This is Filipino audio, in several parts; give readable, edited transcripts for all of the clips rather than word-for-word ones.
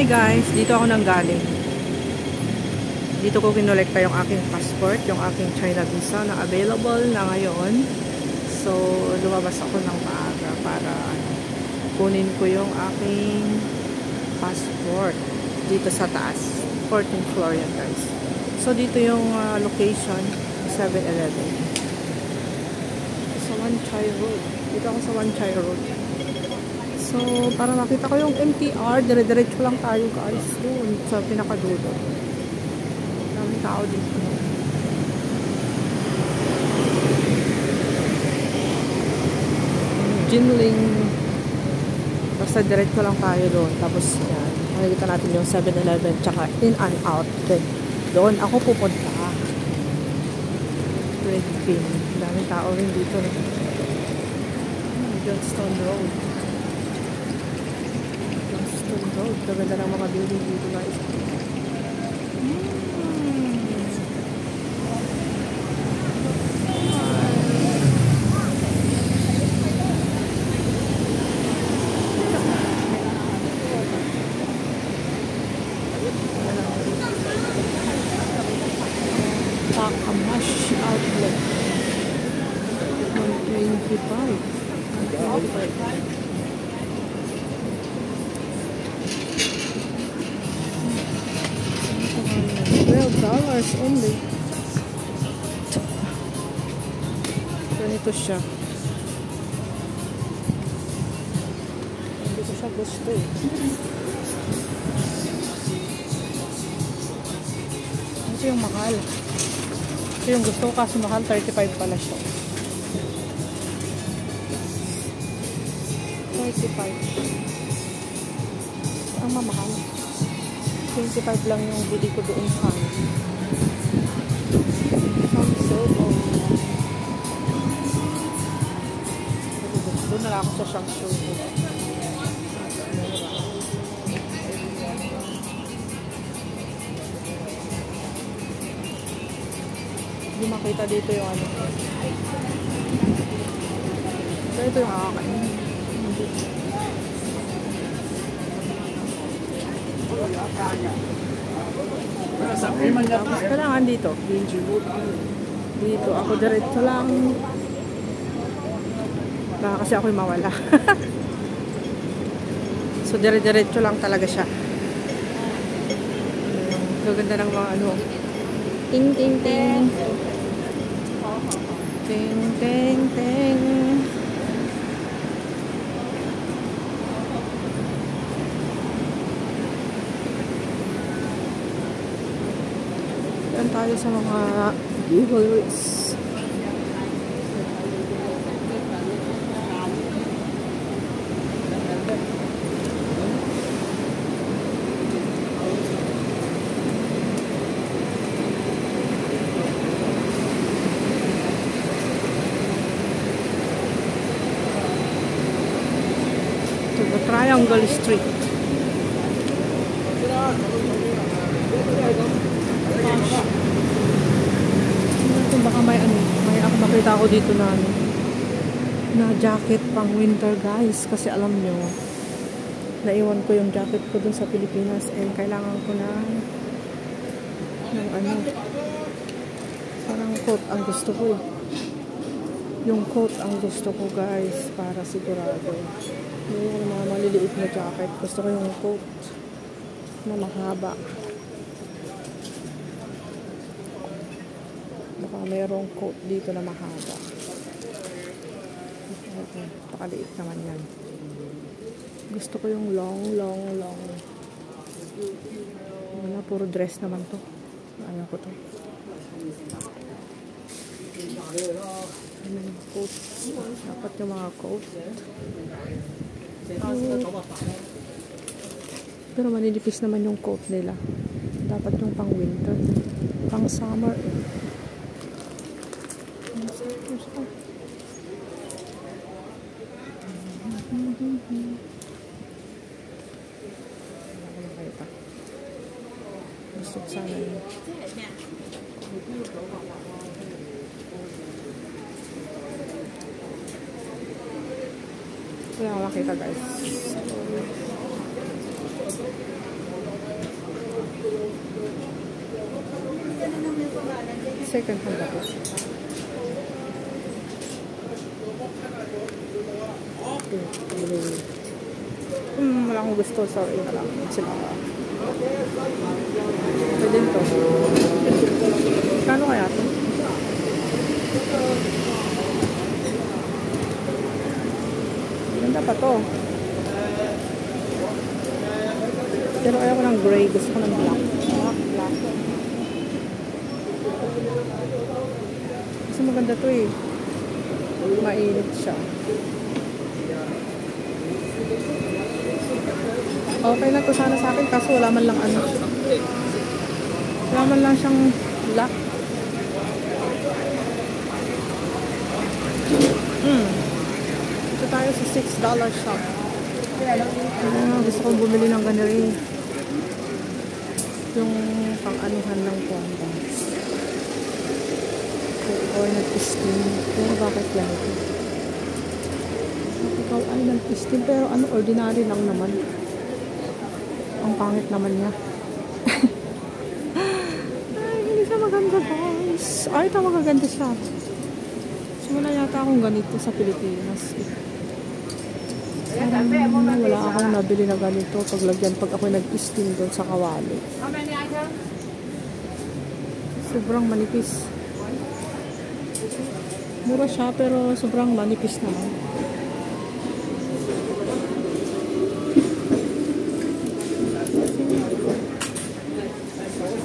Hi guys, dito ako nang galing. Dito ko kinolekta yung aking passport, yung aking China visa na available na ngayon. So, lumabas ako ng maaga para kunin ko yung aking passport dito sa taas. 14th floor yan guys. So, dito yung location, 7-Eleven. Sa Wan Chai Road. Dito ako sa Wan Chai Road. So, para makita ko yung MTR, dire-diretso lang tayo guys. Doon, sa pinakadulo. Daming tao dito. Jinling. Basta diretso lang tayo doon. Tapos, yan. Makikita natin yung 7-Eleven, tsaka in and out. Doon ako pupunta. Red Pin. Daming tao rin dito. Johnstone Road. Road. Gaganda ng mga building dito guys. Takamash Outlet 125. $12 only. Ganito siya. Hindi ko siya gusto eh. Ito yung mahal. Ito yung gusto ko kasi mahal. 35 pala siya. 35. Ang mamahal. 25 lang yung bili ko doon sa doon na lang ako sa Shangsu. Hindi makita dito yung ano. So ito yung akakain. Tapos kailangan dito. Dito. Ako diretso lang. Baka kasi ako'y mawala. So diretso lang talaga siya. Gaganda ng mga ano. Ting ting ting. Ting ting ting. Yan tayo sa mga jewelries. To the Triangle Street. Baka may ako makita ko dito na jacket pang winter guys, kasi alam nyo naiwan ko yung jacket ko dun sa Pilipinas and kailangan ko ng parang coat ang gusto ko eh. Yung coat ang gusto ko guys, para sigurado yung mga maliliit na jacket, gusto ko yung coat na mahaba. Baka mayroong coat dito na mahaba. Pakaliit naman yan. Gusto ko yung long. Wala, puro dress naman to. Ayaw ko to. Coat. Dapat yung mga coat. Pero manilipis naman yung coat nila. Dapat yung pang winter. Pang summer. Gusto ko sana yun. Wala akong makita guys. second hand ako. Wala akong gusto. Sorry na lang. Sila. Pwede ito. Kano kaya ito? Ganda pa to. Pero ayaw ko ng gray. Gusto ko ng black. Black. Kasi maganda to eh. Mainit siya. Okay na to sana sa akin kaso wala man lang ano. Wala man lang siyang black. Ito tayo sa $6 shop. Gusto kong bumili ng ganito. Yung pang-anuhan ng pomba. Or nag-steam. Pero bakit ganito? Ikaw ay nag-steam pero ano, ordinary lang naman. Ang pangit naman niya. Ay, hindi siya maganda guys. Ay, ito magaganda siya. Simula yata akong ganito sa Pilipinas. Wala akong nabili na ganito paglagyan pag ako nag-steam doon sa kawali. Sobrang manipis. Mura siya pero sobrang manipis naman.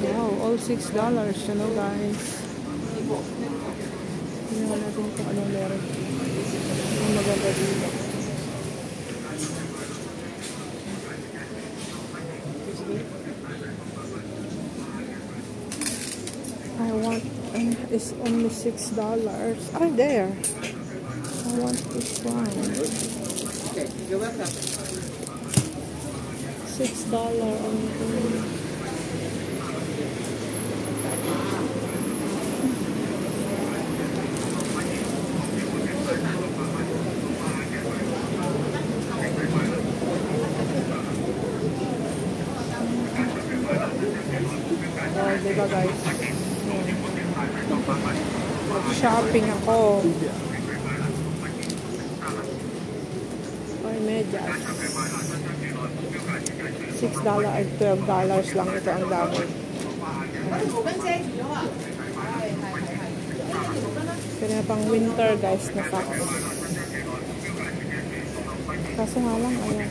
Wow, all $6, you know guys. Tingnan natin kung anong meron. Ang maganda dito. I want, it's only $6. Ah, there. I want this one. Okay, you're welcome. $6 only. Oh, diba guys? Shopping ako. Ay, medyas. $6 at $12 lang ito ang dami. Kaya pang winter guys na socks. Kaso nga lang, ayan.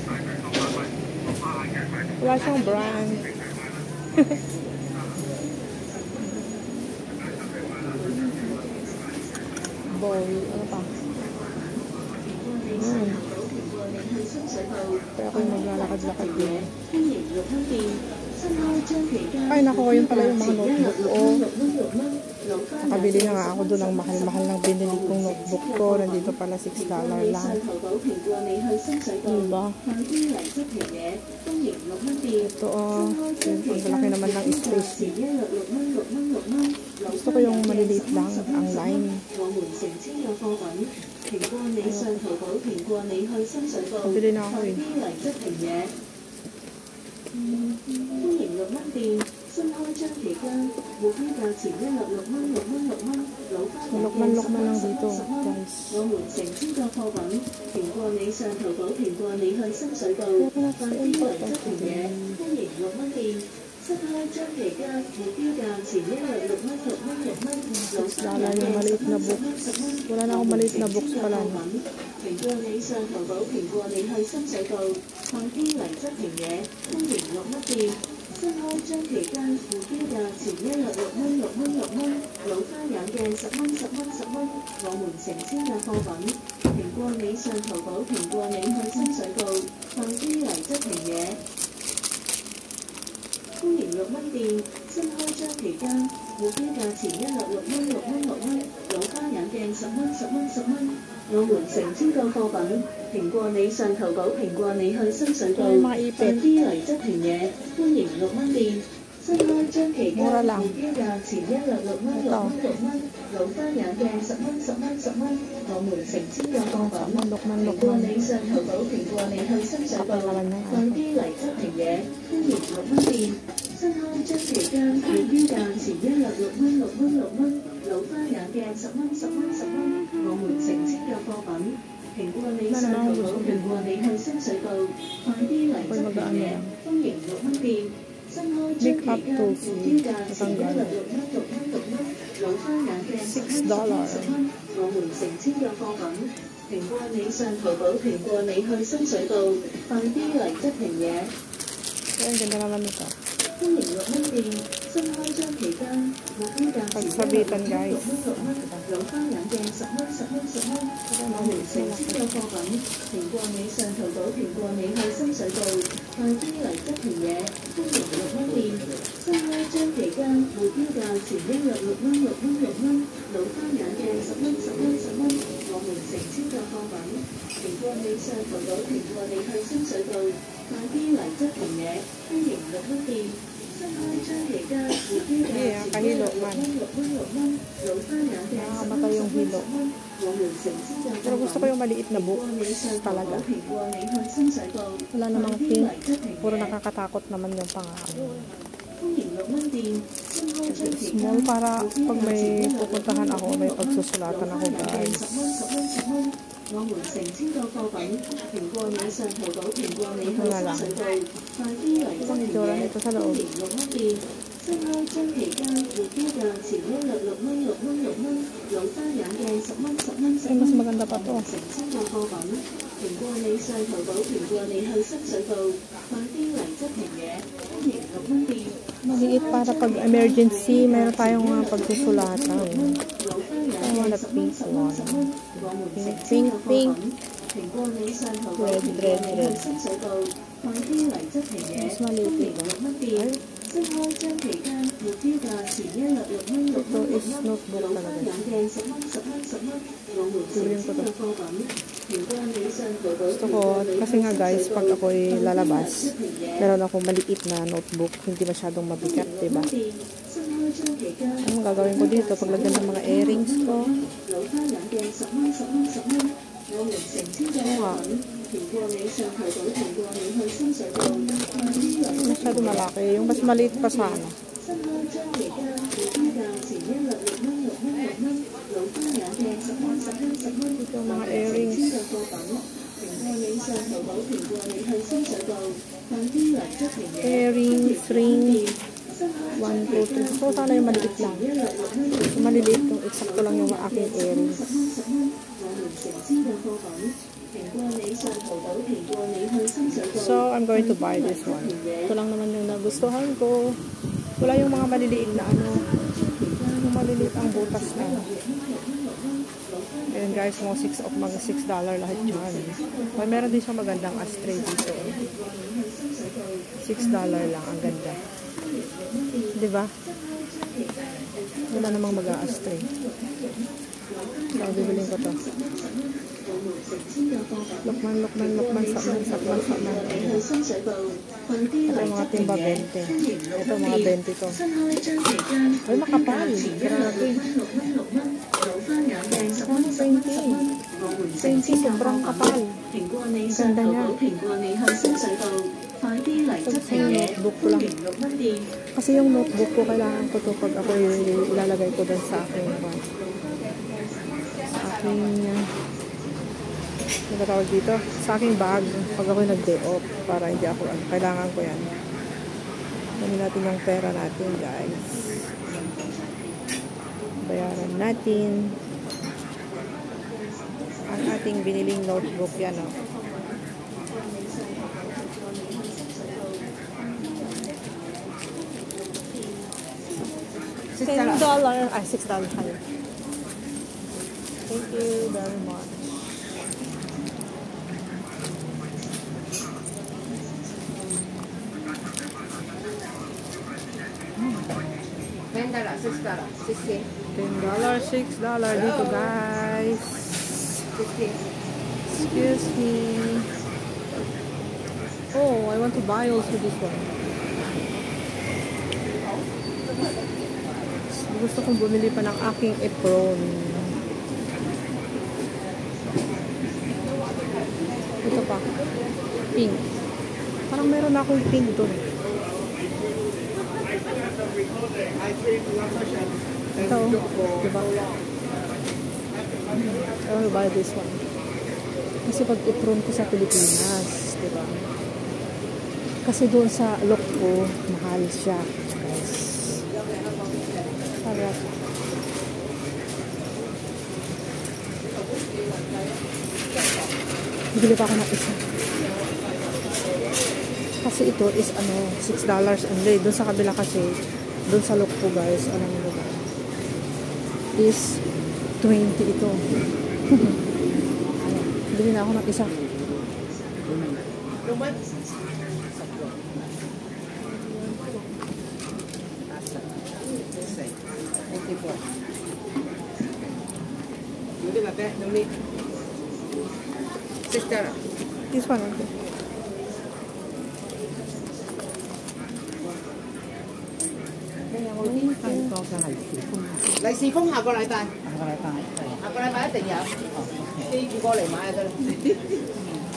Wala siyang brand. Bowl, ano pa? Kaya ako yung maglalakad-lakad din. Ay nako, yun pala yung mga notebook ko. Nakabili na nga ako doon ng mahal-mahal ng binili kong notebook ko. Nandito pala $6 lang. Diba? Ito oh. Ang laki naman ng space. Gusto ko yung maliliit lang ang line. Pabili na ako eh. 歡迎6蚊店，新開張期間，目標價錢166蚊，6蚊6蚊，老花眼鏡10蚊10蚊。我們成千個貨品，平過你上淘寶，平過你去深水埗，快啲嚟執平嘢。歡迎6蚊店，新開張期間，目標價錢166蚊，6蚊6蚊，老花眼鏡10蚊10蚊。Wala na akong maliit na box pala. 平過你上淘寶，平過你去深水埗，快啲嚟執平嘢。歡迎6蚊店。 新開張期間，目標價前166蚊，6蚊6蚊，老花眼鏡10蚊10蚊10蚊，我們成千嘅貨品，平過你上淘寶，平過你去深水埗，快啲嚟執平嘢。歡迎6蚊店，新開張期間，目標價前166蚊，6蚊6蚊，老花眼鏡10蚊10蚊10蚊，我們成千個貨品，平過你上淘寶，平過你去深水埗，快啲嚟執平嘢。 歡迎6蚊店，新開張期間，目標價前166蚊，6蚊6蚊，老花眼鏡10蚊10蚊10蚊，我們成千個貨品，平過你上淘寶，平過你去深水埗，快啲嚟執平嘢。歡迎6蚊店，新開張期間，目標價前166蚊，6蚊6蚊。花眼鏡10蚊10蚊10蚊，我們成千嘅貨品。平過你上淘寶，平過你去深水埗，快啲嚟執平嘢，歡迎6蚊店。新開張期間，目標價11粒6蚊6蚊6蚊，老花眼鏡10蚊10蚊10蚊，我們成千嘅貨品。平過你上淘寶，平過你去深水埗，快啲嚟執平嘢。Ang ganda naman nito. 歡迎6蚊店，新開張期間，目標價Pagsabitan guys. 6蚊，老花眼鏡10蚊10蚊10蚊，我們成千嘅貨品，平過你上淘寶，平過你去深水埗，快啲嚟執平嘢，歡迎6蚊店，新開張期間，目標價前一日6蚊6蚊6蚊，老花眼鏡10蚊10蚊10蚊，我們成千嘅貨品，平過你上淘寶，平過你去深水埗，快啲嚟執平嘢，歡迎6蚊店。新開張期間，目標價前一日6蚊6蚊6蚊，老花眼鏡10蚊10蚊10蚊，我們成千嘅貨品。Pero gusto ko yung maliit na book talaga. Wala namang pink. Puro nakakatakot naman yung pangako. Small para pag may pupuntahan ako, may pagsusulatan ako guys. 我們成千個貨品，平過你上淘寶，平過你去深水埗，快啲嚟執平嘢，歡迎6蚊店。新開張期間，目標價前一日6蚊6蚊6蚊，老花眼鏡10蚊10蚊10蚊， mas maganda pa to. 成千個貨品，平過你上淘寶，平過你去深水埗，快啲嚟執平嘢，歡迎6蚊店。 Maliit para pag emergency, meron tayong mga pagsusulatan. Ito mga pink one. Pink, pink. Red, red, red. Mas maliit ito. Ay. Ito is notebook talaga. Tuloyin ko to. Gusto ko, kasi nga guys, pag ako'y lalabas, meron akong maliit na notebook, hindi masyadong mabigat, diba? Anong gagawin ko dito? Paglagyan ng mga earrings ko. Masyado malaki. Yung mas maliit pa sana. Ito mga earrings. Earrings, rings. 1, 2, 3. So, sana yung maliit lang. So, maliliit yung eksakto lang yung aking earrings. So, I'm going to buy this one. Ito lang naman yung nagustuhan ko. Wala yung mga maliliit na ano. Yung maliliit ang butas na. Ayan guys, mga mga $6 lahat yan. May meron din siyang magandang ashtray dito. $6 lang, ang ganda. Diba? Wala namang mag-a-ashtray. So, bibiling ko to. Lukman, sakman. Ito mga timba 20. Ito mga 20 to. Ay, makapal. Grabe. 20, sobrang kapal. Ganda niya. Ito yung notebook ko lang. Kasi yung notebook ko, kailangan ko to pag ako ilalagay ko dun sa aking nagtatawag dito, sa aking bag pag ako nag-day off, para hindi ako, kailangan ko yan. Kunin natin yung pera natin guys, bayaran natin ang ating biniling notebook. Yan o, $10. Ay, $6 kayo. Thank you very much. $10, $6 dito guys. Excuse me. Oh, I want to buy also this one. Gusto kong bumili pa ng aking apron. Ito pa. Pink. Parang meron na akong pink doon. Ito, diba? I will buy this one. Kasi pag i-prune ko sa Pilipinas, diba? Kasi doon sa look ko, mahal siya. Guys. Alright. Bili pa ako ng isa. Kasi ito is ano, $6 only. Doon sa kabila kasi, doon sa look ko guys, alam mo ba? Is 20 ito. Bili na ako ng isa. This one, okay.利是封下個禮拜，下個禮拜一定有，寄住過嚟買就得啦。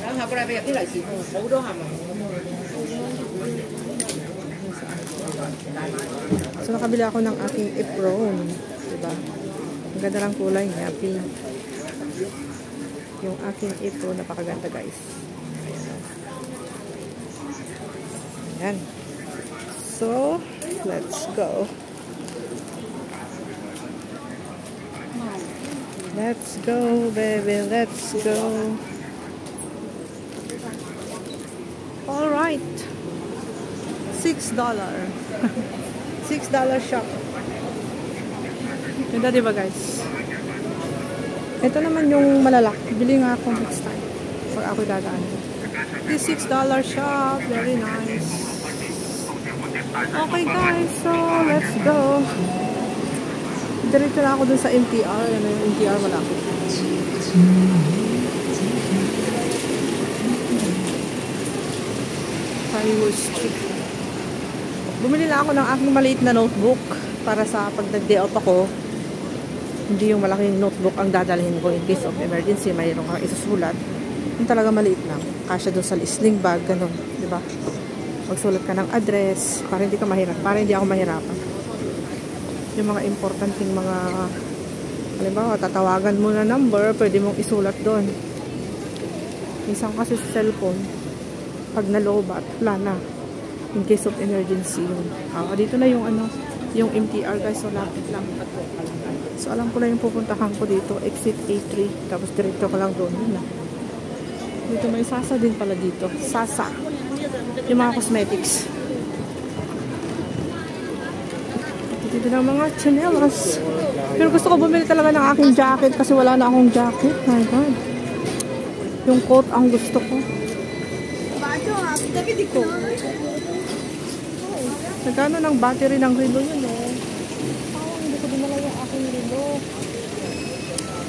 有下個禮拜入啲利是封，好多客人。So, nakabili ako ng aking apron. Diba? Ang ganda ng kulay niya. Pink. Yung aking apron, napakaganda guys. Ayan. So, let's go. Let's go, baby. Let's go. Alright. $6. $6 shop. Ganda diba guys? Ito naman yung malalaki. Bili nga ako next time. Pag ako dadaan. This $6 shop. Very nice. Okay guys. So, let's go. Diretso na ako dun sa MTR. Yan na yung MTR malaki. Highway Street. Bumili lang ako ng aking maliit na notebook para sa pag nag-day out ako, hindi yung malaking notebook ang dadalhin ko in case of emergency, mayroon kang isusulat. Yung talaga maliit lang. Kasya doon sa listening bag, ganun. Diba? Magsulat ka ng address para hindi ka mahirap, para hindi ako mahirapan. Yung mga importanteng mga, halimbawa, tatawagan mo na number, pwede mong isulat doon. Minsan kasi sa cellphone, pag nalobat, wala na. In case of emergency yun. Dito na yung ano, yung MTR guys, so lapit lang. So alam ko na yung pupuntahan ko dito, exit A3, tapos diretso ko lang doon. Yun na. Dito may Sasa din pala dito. Sasa. Yung mga cosmetics. Dito na mga chanelas. Pero gusto ko bumili talaga ng aking jacket kasi wala na akong jacket. My God. Yung coat ang gusto ko. Nagkano ng battery ng relo yun eh. Hindi ko dinala yung aking relo.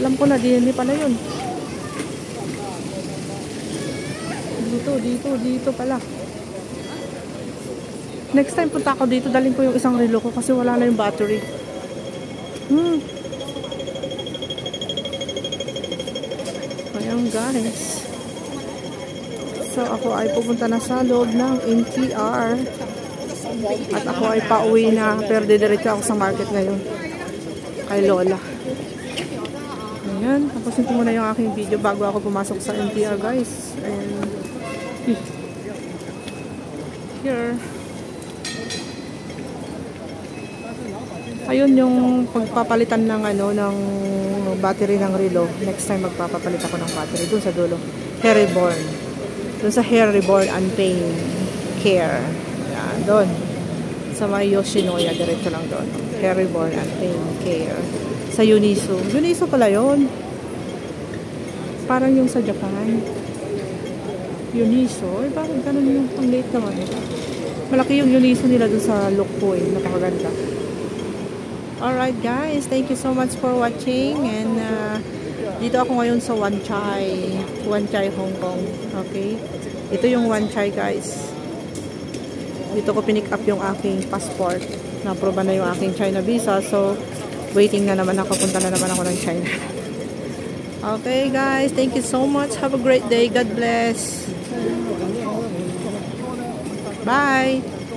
Alam ko na, hindi pala yun. Dito pala. Next time punta ako dito, dalhin ko yung isang relo ko kasi wala na yung battery. Ayan guys. So ako ay pupunta na sa loob ng MTR. At ako ay pauwi na, pero didiretso ako sa market ngayon kay Lola. Ayan, tapusin ko muna yung aking video bago ako pumasok sa MTR guys. And here, ayun yung pagpapalitan ng ano, ng battery ng relo. Next time magpapapalit ako ng battery dun sa dulo. Hair Reborn. Dun sa Hair Reborn and Pain Care. Ayan, doon. Sa may Yoshinoya, diretso lang doon. Hair Reborn and Pain Care. Sa Uniso. Uniso pala yun. Parang yung sa Japan. Uniso. Eh, bakit ganun yung pang late naman? Malaki yung Uniso nila doon sa look ko eh. Napakaganda. Alright guys. Thank you so much for watching. And dito ako ngayon sa Wan Chai, Hong Kong. Okay? Ito yung Wan Chai guys. Dito ko pinick up yung aking passport. Na-aproba na yung aking China visa. So, waiting na naman ako. Punta na naman ako ng China. Okay, guys. Thank you so much. Have a great day. God bless. Bye.